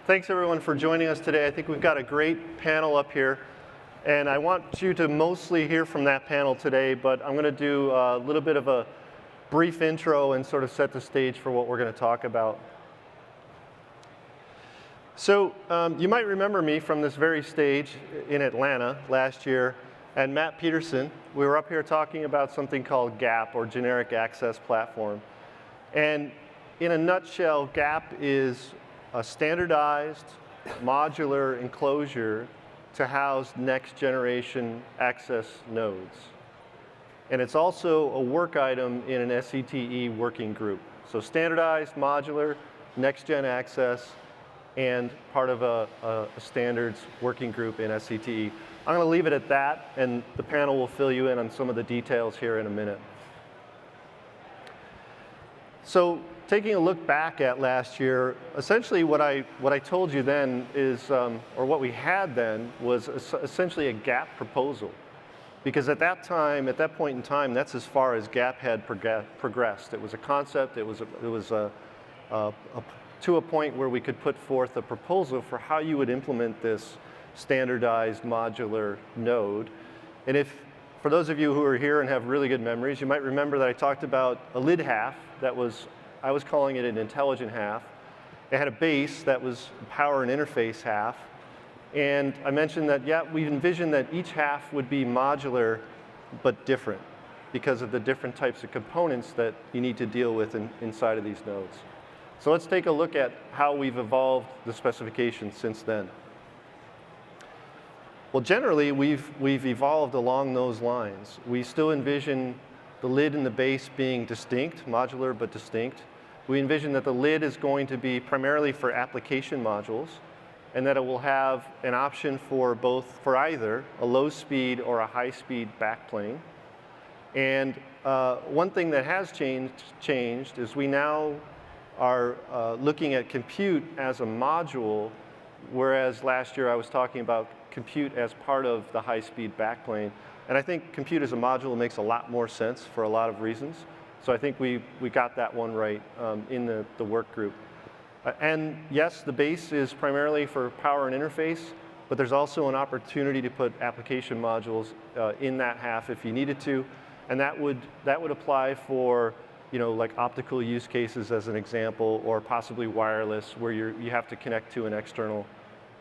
Thanks everyone for joining us today. I think we've got a great panel up here, and I want you to mostly hear from that panel today, but I'm going to do a little bit of a brief intro and sort of set the stage for what we're going to talk about. So you might remember me from this very stage in Atlanta last year, and Matt Peterson. We were up here talking about something called GAP, or Generic Access Platform. And in a nutshell, GAP is a standardized modular enclosure to house next generation access nodes. And it's also a work item in an SCTE working group. So standardized, modular, next gen access, and part of a standards working group in SCTE. I'm going to leave it at that, and the panel will fill you in on some of the details here in a minute. So taking a look back at last year, essentially what I told you then is, or what we had then, was essentially a GAP proposal. Because at that time, at that point in time, that's as far as GAP had progressed. It was a concept, it was to a point where we could put forth a proposal for how you would implement this standardized modular node. And for those of you who are here and have really good memories, you might remember that I talked about a lid half that was, I was calling it an intelligent half. It had a base that was power and interface half. And I mentioned that, yeah, we envisioned that each half would be modular but different because of the different types of components that you need to deal with inside of these nodes. So let's take a look at how we've evolved the specification since then. Well, generally, we've evolved along those lines. We still envision the lid and the base being distinct, modular but distinct. We envision that the lid is going to be primarily for application modules, and that it will have an option for either a low speed or a high speed backplane. And one thing that has changed is we now are looking at compute as a module, whereas last year I was talking about compute as part of the high-speed backplane. And I think compute as a module makes a lot more sense for a lot of reasons. So I think we got that one right in the work group. And yes, the base is primarily for power and interface, but there's also an opportunity to put application modules in that half if you needed to. And that would apply for, you know, like optical use cases as an example, or possibly wireless, where you have to connect to an external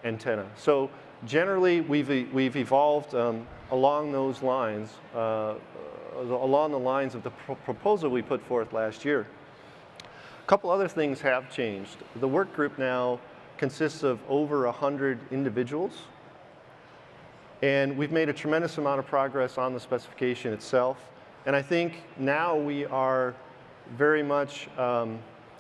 antenna. So generally, we've evolved along those lines, along the lines of the proposal we put forth last year. A couple other things have changed. The work group now consists of over 100 individuals, and we've made a tremendous amount of progress on the specification itself. And I think now we are very much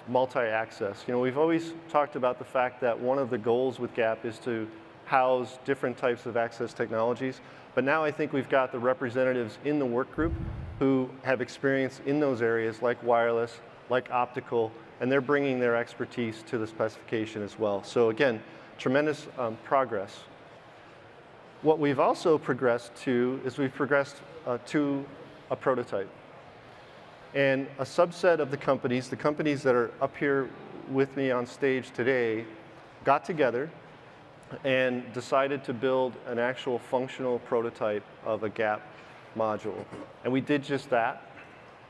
multi-access. You know, we've always talked about the fact that one of the goals with GAP is to house different types of access technologies, but now I think we've got the representatives in the work group who have experience in those areas, like wireless, like optical, and they're bringing their expertise to the specification as well. So again, tremendous progress. What we've also progressed to is we've progressed to a prototype. And a subset of the companies that are up here with me on stage today, got together and decided to build an actual functional prototype of a GAP module. And we did just that.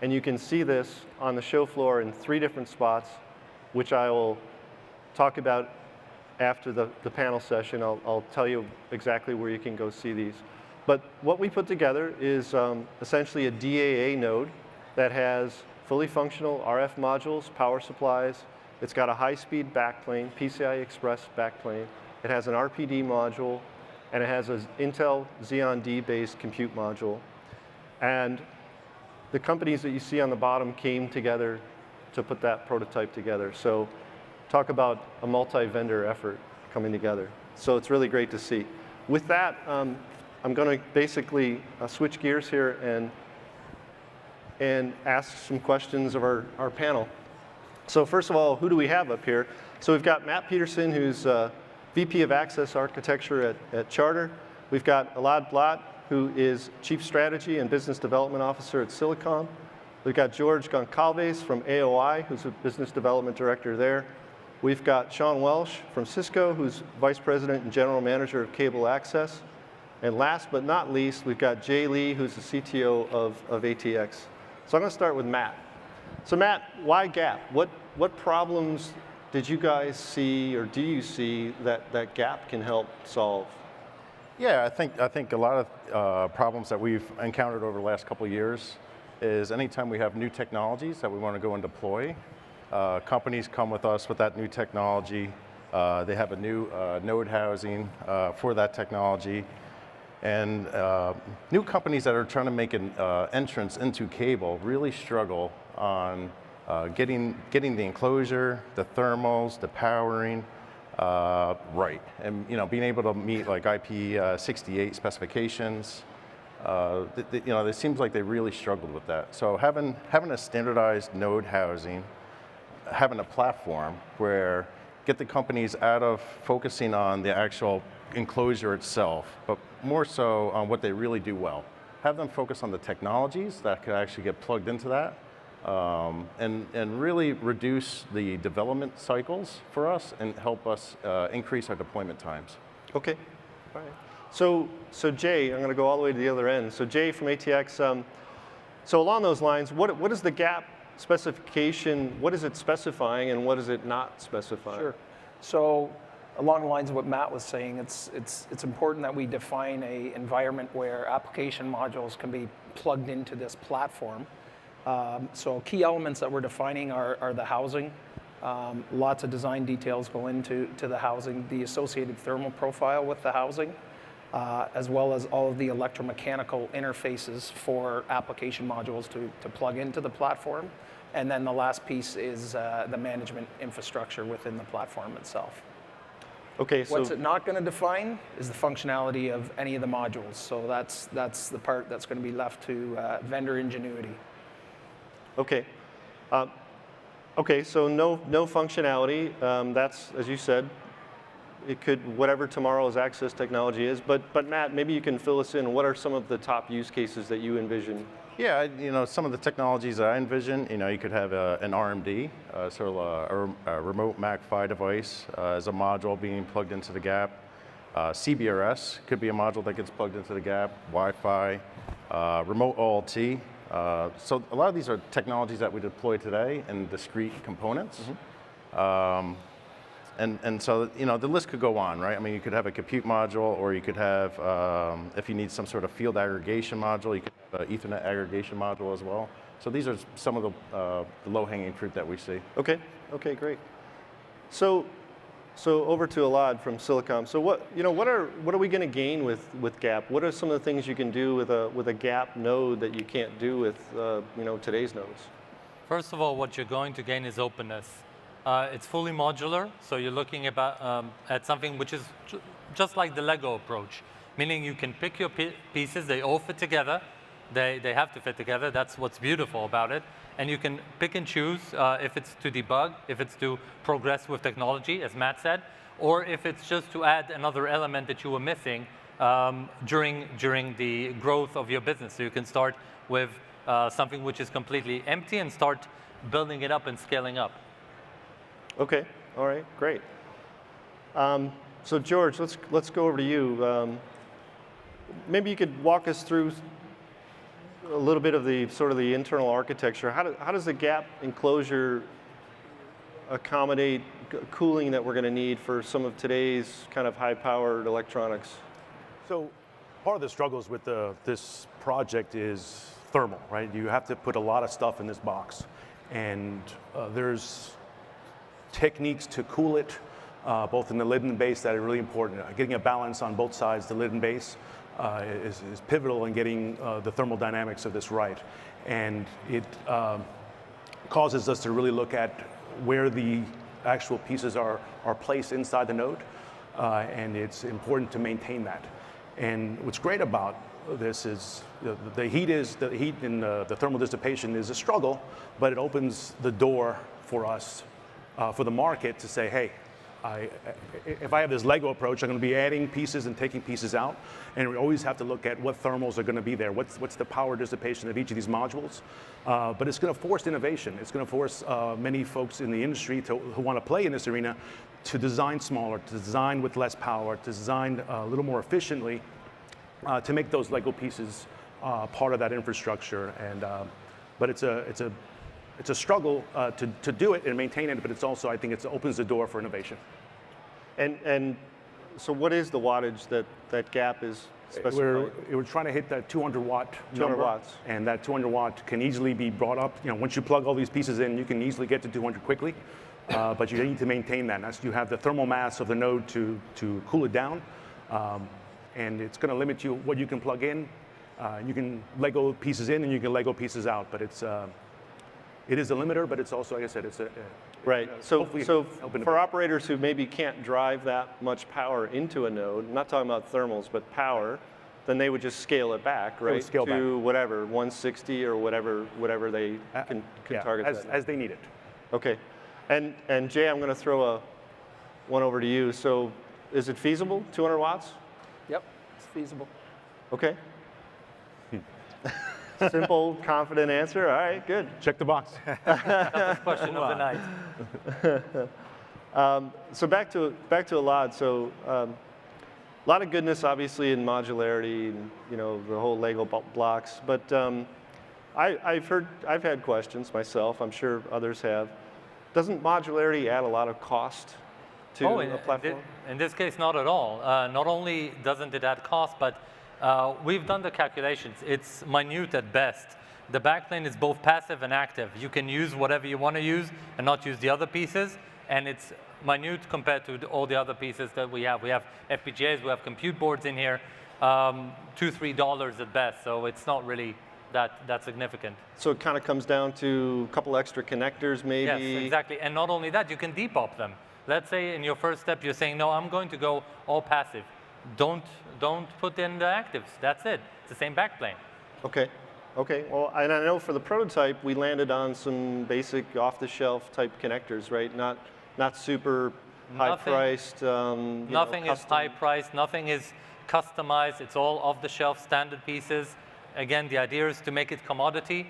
And you can see this on the show floor in 3 different spots, which I will talk about after the panel session. I'll tell you exactly where you can go see these. But what we put together is essentially a DAA node that has fully functional RF modules, power supplies. It's got a high-speed backplane, PCI Express backplane. It has an RPD module, and it has an Intel Xeon D-based compute module. And the companies that you see on the bottom came together to put that prototype together. So talk about a multi-vendor effort coming together. So it's really great to see. With that, I'm going to basically switch gears here and ask some questions of our panel. So first of all, who do we have up here? So we've got Matt Peterson, who's VP of Access Architecture at Charter. We've got Elad Blatt, who is Chief Strategy and Business Development Officer at Silicom. We've got George Goncalves from AOI, who's a Business Development Director there. We've got Sean Welsh from Cisco, who's Vice President and General Manager of Cable Access. And last but not least, we've got Jay Lee, who's the CTO of ATX. So I'm going to start with Matt. So Matt, why GAP? What problems did you guys see, or do you see that GAP can help solve? Yeah, I think a lot of problems that we've encountered over the last couple of years is anytime we have new technologies that we want to go and deploy, companies come with us with that new technology. They have a new node housing for that technology. And new companies that are trying to make an entrance into cable really struggle on getting the enclosure, the thermals, the powering right, and being able to meet like IP68 specifications. It seems like they really struggled with that. So having a standardized node housing, having a platform where get the companies out of focusing on the actual enclosure itself, but more so on what they really do well. Have them focus on the technologies that could actually get plugged into that, and really reduce the development cycles for us and help us increase our deployment times. Okay, all right. So Jay, I'm going to go all the way to the other end. So Jay from ATX, so along those lines, what is the GAP specification, what is it specifying and what is it not specifying? Sure. So along the lines of what Matt was saying, it's important that we define an environment where application modules can be plugged into this platform. So key elements that we're defining are the housing. Lots of design details go into the housing, the associated thermal profile with the housing, as well as all of the electromechanical interfaces for application modules to plug into the platform. And then the last piece is the management infrastructure within the platform itself. Okay, so what's it not going to define is the functionality of any of the modules. So that's the part that's going to be left to vendor ingenuity. Okay. Okay, so no functionality. That's, as you said, it could, whatever tomorrow's access technology is. But Matt, maybe you can fill us in. What are some of the top use cases that you envision? Yeah, some of the technologies that I envision, you could have an RMD, sort of a remote MAC-PHY device as a module being plugged into the GAP. CBRS could be a module that gets plugged into the GAP, Wi-Fi, remote OLT. So a lot of these are technologies that we deploy today in discrete components. Mm-hmm. And so, the list could go on, right? I mean, you could have a compute module, or you could have, if you need some sort of field aggregation module, you could have an Ethernet aggregation module as well. So these are some of the low-hanging fruit that we see. Okay, great. So over to Elad from Silicom. So what are we going to gain with GAP? What are some of the things you can do with a GAP node that you can't do with today's nodes? First of all, what you're going to gain is openness. It's fully modular, so you're looking at something which is just like the Lego approach, meaning you can pick your pieces, they all fit together, they have to fit together, that's what's beautiful about it, and you can pick and choose if it's to debug, if it's to progress with technology, as Matt said, or if it's just to add another element that you were missing during the growth of your business. So you can start with something which is completely empty and start building it up and scaling up. Okay, all right, great. So George, let's go over to you. Maybe you could walk us through a little bit of the sort of the internal architecture. How does the GAP enclosure accommodate cooling that we're going to need for some of today's kind of high-powered electronics? So part of the struggles with this project is thermal, right? You have to put a lot of stuff in this box, and there's techniques to cool it, both in the lid and base, that are really important. Getting a balance on both sides, the lid and base, is pivotal in getting the thermal dynamics of this right. And it causes us to really look at where the actual pieces are placed inside the node, and it's important to maintain that. And what's great about this is the heat and the thermal dissipation is a struggle, but it opens the door for us, for the market to say, hey, if I have this Lego approach, I'm going to be adding pieces and taking pieces out, and we always have to look at what thermals are going to be there. What's the power dissipation of each of these modules? But it's going to force innovation. It's going to force many folks in the industry who want to play in this arena to design smaller, to design with less power, to design a little more efficiently, to make those Lego pieces part of that infrastructure. And but it's a struggle to do it and maintain it, but it's also, I think, it opens the door for innovation. And so what is the wattage that Gap is specifying? We're trying to hit that 200 watt 200 number, watts. and that 200 watt can easily be brought up. Once you plug all these pieces in, you can easily get to 200 quickly, but you need to maintain that. You have the thermal mass of the node to cool it down, and it's going to limit you what you can plug in. You can Lego pieces in and you can Lego pieces out, but it is a limiter, but it's also, like I said, it's a Right. So helping for operators who maybe can't drive that much power into a node, I'm not talking about thermals, but power, then they would just scale it back, right? scale to whatever, 160 or whatever they can target as they need it. Okay. And Jay, I'm going to throw one over to you. So is it feasible, 200 watts? Yep, it's feasible. Okay. Simple, confident answer. All right, good. Check the box. Question of the night. So back to Elad. So a lot of goodness, obviously, in modularity, and the whole Lego blocks. But I've had questions myself. I'm sure others have. Doesn't modularity add a lot of cost to a platform? In this case, not at all. Not only doesn't it add cost, but we've done the calculations. It's minute at best. The backplane is both passive and active. You can use whatever you want to use and not use the other pieces, and it's minute compared to all the other pieces that we have. We have FPGAs, we have compute boards in here, $2-3 at best, so it's not really that significant. So it kind of comes down to a couple extra connectors, maybe? Yes, exactly, and not only that, you can depop them. Let's say in your first step, you're saying, no, I'm going to go all passive. Don't put in the actives. That's it. It's the same backplane. Okay. Well, and I know for the prototype, we landed on some basic off-the-shelf type connectors, right? Not super high-priced. Nothing is high-priced. Nothing is customized. It's all off-the-shelf standard pieces. Again, the idea is to make it commodity,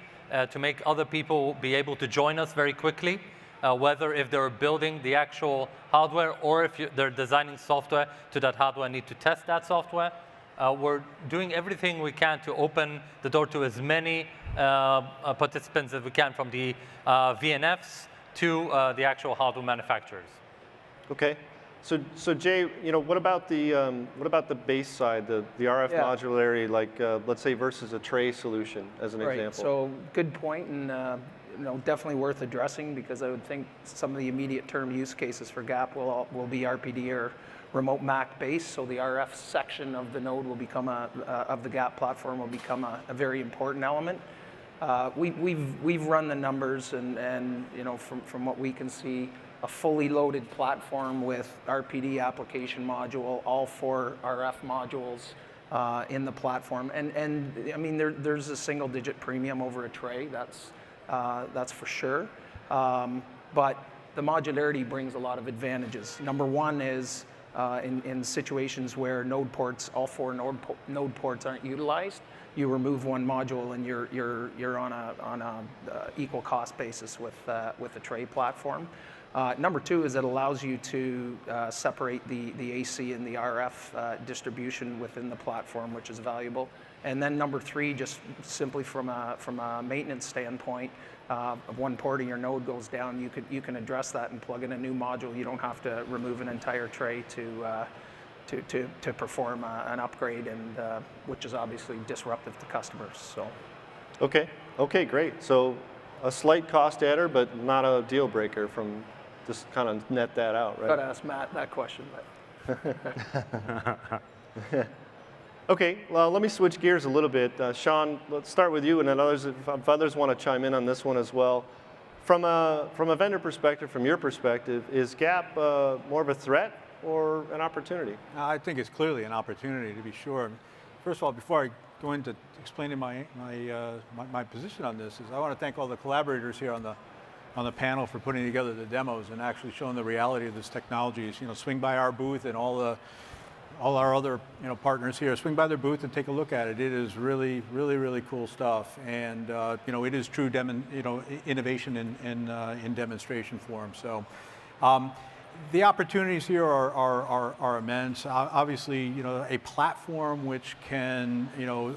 to make other people be able to join us very quickly. Whether if they're building the actual hardware or if they're designing software to that hardware and need to test that software. We're doing everything we can to open the door to as many participants as we can, from the VNFs to the actual hardware manufacturers. Okay. So Jay, what about the base side, the RF modularity, like let's say versus a tray solution as an example? So good point, and definitely worth addressing, because I would think some of the immediate term use cases for GAP will be RPD or remote MAC based. So the RF section of the node will become of the GAP platform will become a very important element. We've run the numbers, and from what we can see, a fully loaded platform with RPD application module, all 4 RF modules in the platform, and I mean there's a single-digit premium over a tray. That's for sure. But the modularity brings a lot of advantages. Number one is in situations where all 4 node ports aren't utilized, you remove one module and you're on a equal cost basis with the tray platform. Number two is it allows you to separate the AC and the RF distribution within the platform, which is valuable. And then number three, just simply from a maintenance standpoint, if one port of your node goes down, you can address that and plug in a new module. You don't have to remove an entire tray to perform an upgrade, and which is obviously disruptive to customers. So. Okay, great. So a slight cost adder, but not a deal breaker. From just kind of net that out, right? Got to ask Matt that question. Okay, well, let me switch gears a little bit. Sean, let's start with you, and then if others want to chime in on this one as well. From a vendor perspective, from your perspective, is GAP more of a threat or an opportunity? I think it's clearly an opportunity, to be sure. First of all, before I go into explaining my position on this, is I want to thank all the collaborators here on on the panel for putting together the demos and actually showing the reality of this technology. Swing by our booth and all our other partners here. Swing by their booth and take a look at it. It is really, really, really cool stuff, and it is true innovation in demonstration form. So. The opportunities here are immense. Obviously, a platform which can,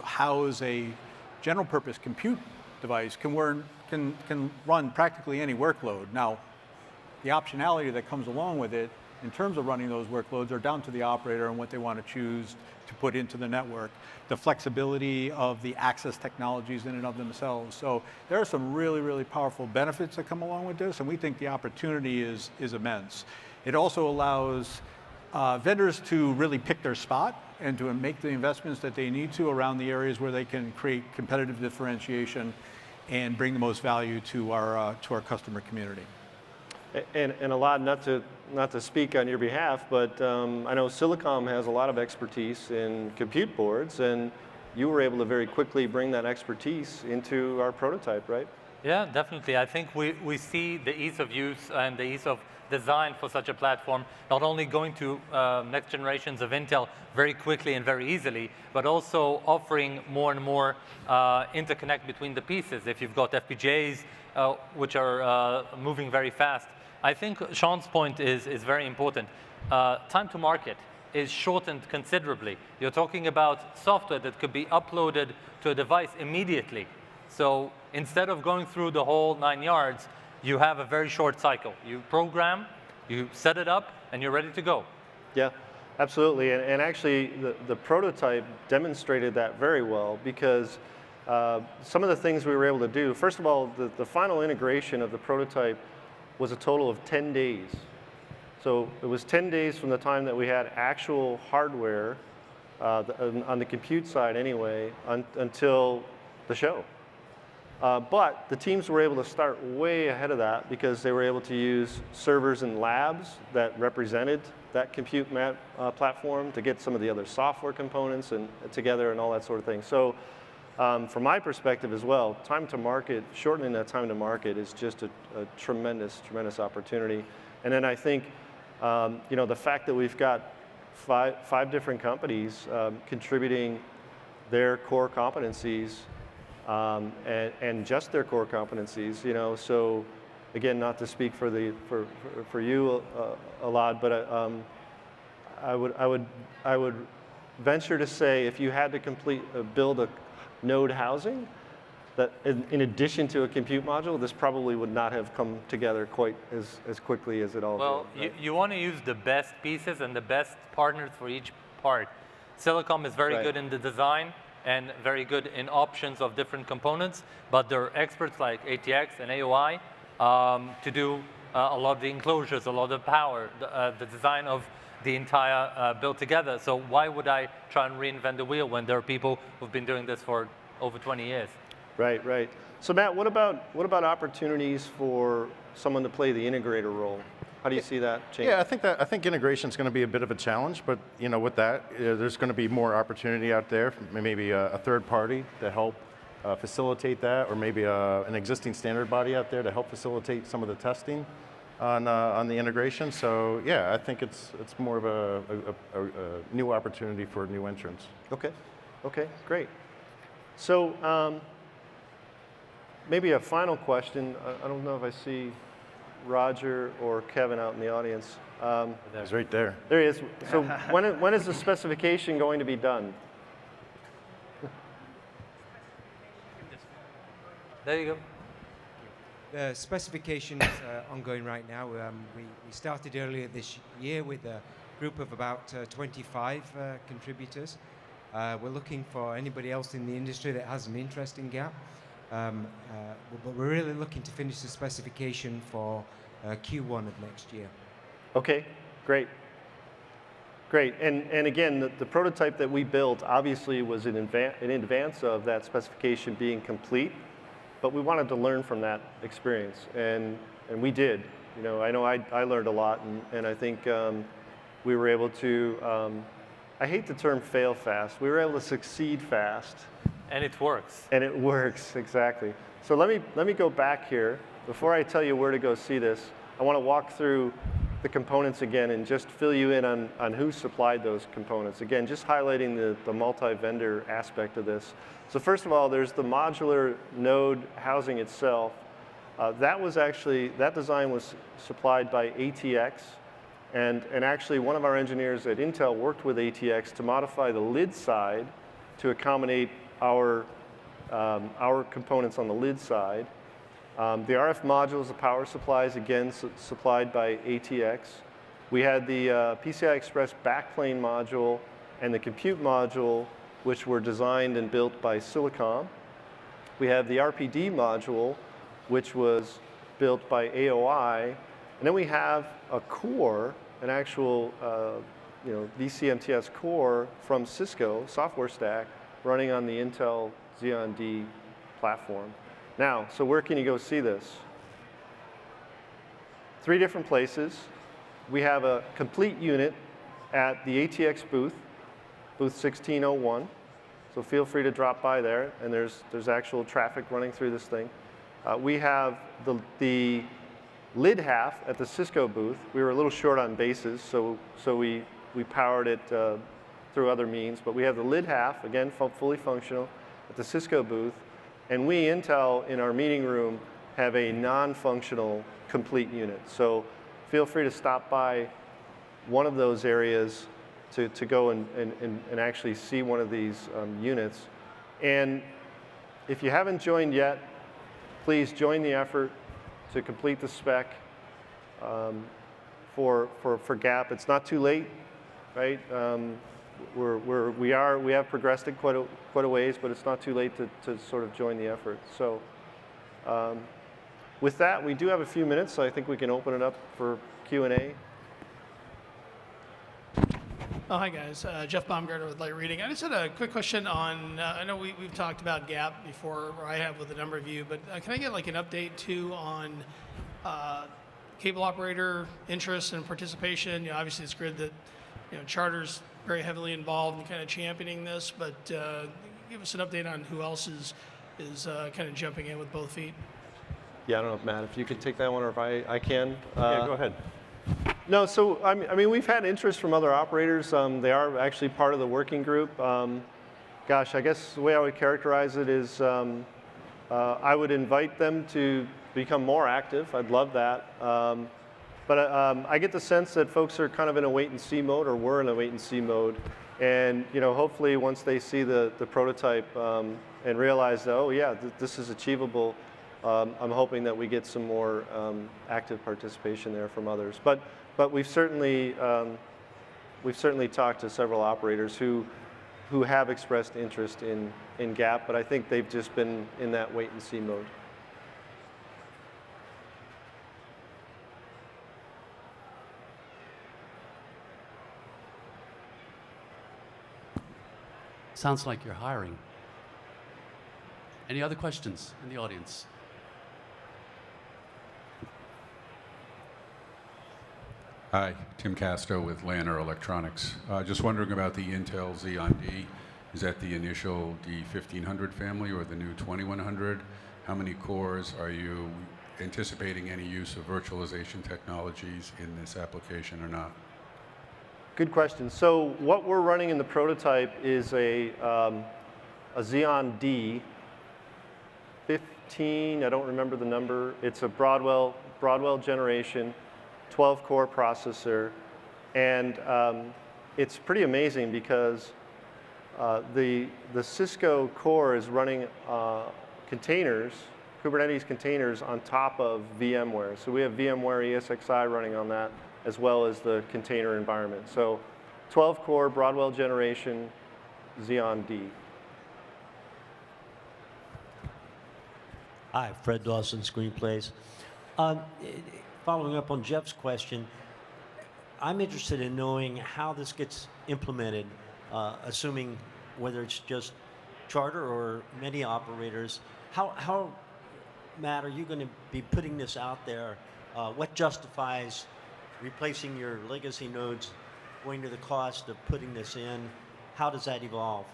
house a general purpose compute device can run practically any workload. Now, the optionality that comes along with it in terms of running those workloads are down to the operator and what they want to choose to put into the network. The flexibility of the access technologies in and of themselves. So there are some really, really powerful benefits that come along with this, and we think the opportunity is immense. It also allows vendors to really pick their spot and to make the investments that they need to around the areas where they can create competitive differentiation and bring the most value to our customer community. And Alad, not to speak on your behalf, but I know Silicom has a lot of expertise in compute boards, and you were able to very quickly bring that expertise into our prototype, right? Yeah, definitely. I think we see the ease of use and the ease of design for such a platform, not only going to next generations of Intel very quickly and very easily, but also offering more and more interconnect between the pieces. If you've got FPGAs, which are moving very fast. I think Sean's point is very important. Time to market is shortened considerably. You're talking about software that could be uploaded to a device immediately. So instead of going through the whole 9 yards, you have a very short cycle. You program, you set it up, and you're ready to go. Yeah, absolutely. And actually, the prototype demonstrated that very well, because some of the things we were able to do, first of all, the final integration of the prototype was a total of 10 days. So it was 10 days from the time that we had actual hardware on the compute side anyway, until the show. But the teams were able to start way ahead of that because they were able to use servers and labs that represented that compute platform to get some of the other software components and together and all that sort of thing. So from my perspective as well, time to market, shortening that time to market is just a tremendous, tremendous opportunity. And then I think the fact that we've got five different companies contributing their core competencies and just their core competencies, so again, not to speak for you a lot, but I would venture to say if you had to build a node housing, that in addition to a compute module, this probably would not have come together quite as quickly as it all did. Right? You want to use the best pieces and the best partners for each part. Silicom is very good in the design and very good in options of different components, but there are experts like ATX and AOI to do a lot of the enclosures, a lot of the power, the design of the entire build together. So why would I try and reinvent the wheel when there are people who've been doing this for over 20 years? Right, right. So Matt, what about opportunities for someone to play the integrator role? How do you see that changing? Yeah, I think integration is going to be a bit of a challenge, but with that, there's going to be more opportunity out there, maybe a third party to help facilitate that, or maybe an existing standard body out there to help facilitate some of the testing on the integration. So yeah, I think it's more of a new opportunity for new entrants. Okay, great. So maybe a final question. I don't know if I see Roger or Kevin out in the audience. He's right there. There he is. So when is the specification going to be done? There you go. The specification is ongoing right now. We started earlier this year with a group of about 25 contributors. We're looking for anybody else in the industry that has an interest in GAP. But we're really looking to finish the specification for Q1 of next year. Okay, great. Great, and again, the prototype that we built obviously was in advance of that specification being complete, but we wanted to learn from that experience, and we did. I know I learned a lot, and I think we were able to, I hate the term fail fast, we were able to succeed fast And it works. And it works, exactly. So let me go back here. Before I tell you where to go see this, I want to walk through the components again and just fill you in on who supplied those components. Again, just highlighting the multi-vendor aspect of this. So first of all, there's the modular node housing itself. That design was supplied by ATX. And actually, one of our engineers at Intel worked with ATX to modify the lid side to accommodate our components on the lid side. The RF modules, the power supplies, again, supplied by ATX. We had the PCI Express backplane module and the compute module, which were designed and built by Silicom. We have the RPD module, which was built by AOI. And then we have a core, an actual VCMTS core from Cisco software stack running on the Intel Xeon D platform. Now, so where can you go see this? 3 different places. We have a complete unit at the ATX booth 1601. So feel free to drop by there, and there's actual traffic running through this thing. We have the lid half at the Cisco booth. We were a little short on bases, so we powered it through other means. But we have the lid half, again, fully functional, at the Cisco booth. And we, Intel, in our meeting room, have a non-functional complete unit. So feel free to stop by one of those areas to go and actually see one of these units. And if you haven't joined yet, please join the effort to complete the spec for GAP. It's not too late, right? We have progressed it quite a ways, but it's not too late to sort of join the effort. So with that, we do have a few minutes, so I think we can open it up for Q&A. Oh, hi guys, Jeff Baumgartner with Light Reading. I just had a quick question on, I know we've talked about GAP before, or I have with a number of you, but can I get like an update too on cable operator interest and participation? You know, obviously it's good that Charter's very heavily involved in kind of championing this, but give us an update on who else is kind of jumping in with both feet. Yeah, I don't know, Matt, if you could take that one, or if I can. Yeah, go ahead. No, so I mean, we've had interest from other operators. They are actually part of the working group. Gosh, I guess the way I would characterize it is I would invite them to become more active. I'd love that. But I get the sense that folks are kind of in a wait-and-see mode, or we're in a wait-and-see mode. And hopefully once they see the prototype and realize that, oh yeah, this is achievable, I'm hoping that we get some more active participation there from others. But we've certainly talked to several operators who have expressed interest in GAP, but I think they've just been in that wait-and-see mode. Sounds like you're hiring. Any other questions in the audience? Hi, Tim Casto with Lanner Electronics. Just wondering about the Intel Xeon D. Is that the initial D1500 family or the new 2100? How many cores? Are you anticipating any use of virtualization technologies in this application or not? Good question. So what we're running in the prototype is a Xeon D 15. I don't remember the number. It's a Broadwell generation, 12-core processor, and it's pretty amazing because the Cisco core is running containers, Kubernetes containers on top of VMware. So we have VMware ESXi running on that, as well as the container environment. So 12-core Broadwell generation Xeon D. Hi, Fred Dawson, Screenplays. Following up on Jeff's question, I'm interested in knowing how this gets implemented, assuming whether it's just Charter or many operators. How Matt, are you going to be putting this out there? What justifies replacing your legacy nodes, going to the cost of putting this in? How does that evolve?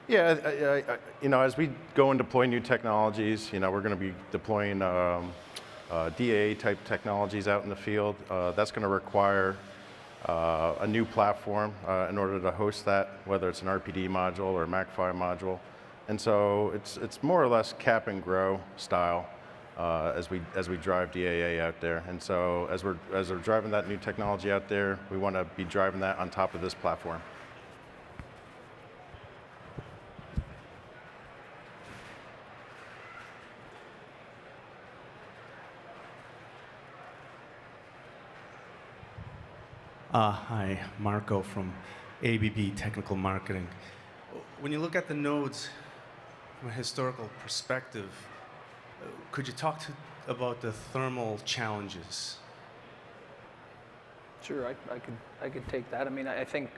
Yeah, as we go and deploy new technologies, we're going to be deploying DAA type technologies out in the field. That's going to require a new platform in order to host that, whether it's an RPD module or a MAC-PHY module. And so it's more or less cap and grow style as we drive DAA out there. And so as we're driving that new technology out there, we want to be driving that on top of this platform. Hi, Marco from ABB Technical Marketing. When you look at the nodes from a historical perspective, could you talk about the thermal challenges? Sure, I could take that. I mean, I think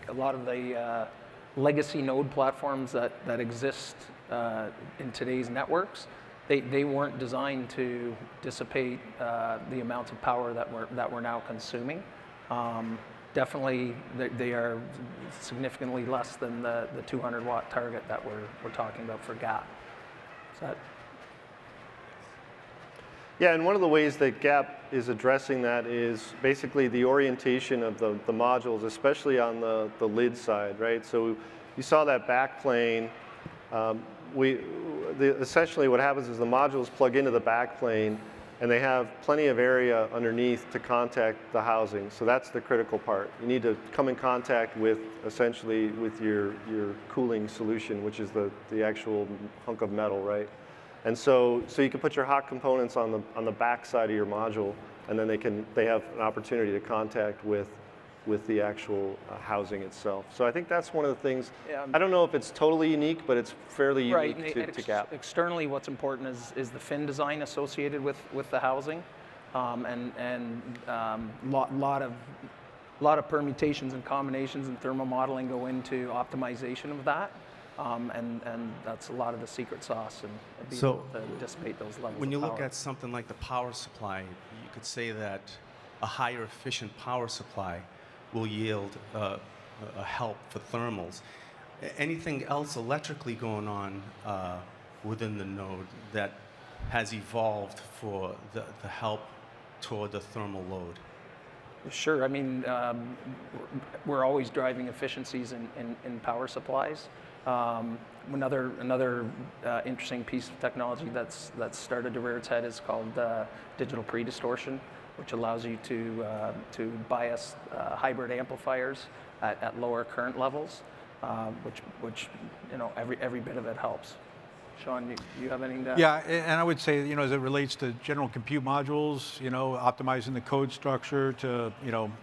a lot of the legacy node platforms that exist in today's networks, they weren't designed to dissipate the amounts of power that we're now consuming. Definitely, they are significantly less than the 200 watt target that we're talking about for GAP. Is that? Yeah, and one of the ways that GAP is addressing that is basically the orientation of the modules, especially on the lid side, right? So you saw that back plane. Essentially what happens is the modules plug into the back plane, and they have plenty of area underneath to contact the housing. So that's the critical part. You need to come in contact with, essentially, with your cooling solution, which is the actual hunk of metal, right? And so you can put your hot components on the back side of your module, and then they have an opportunity to contact with the actual housing itself. So I think that's one of the things. Yeah. I don't know if it's totally unique, but it's fairly unique to GAP. Externally, what's important is the fin design associated with the housing, and lot of permutations and combinations and thermal modeling go into optimization of that, and that's a lot of the secret sauce and being able to dissipate those levels. When you of power. look at something like the power supply, you could say that a higher efficient power supply will yield a help for thermals. Anything else electrically going on within the node that has evolved for the help toward the thermal load? Sure. I mean, we're always driving efficiencies in power supplies. Another interesting piece of technology that's started to rear its head is called digital pre-distortion, which allows you to bias hybrid amplifiers at lower current levels, which every bit of it helps. Sean, you have anything to? Yeah, and I would say, as it relates to general compute modules, optimizing the code structure to,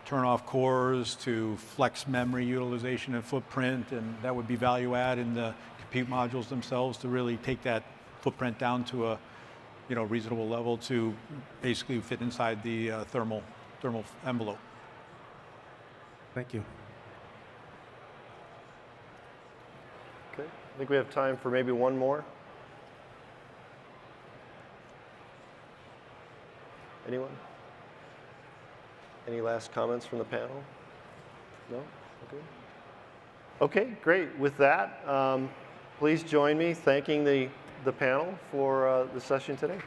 turn off cores, to flex memory utilization and footprint, and that would be value add in the compute modules themselves to really take that footprint down to a reasonable level to basically fit inside the thermal envelope. Thank you. Okay, I think we have time for maybe one more. Anyone? Any last comments from the panel? No? Okay. Okay, great. With that, please join me thanking the panel for the session today.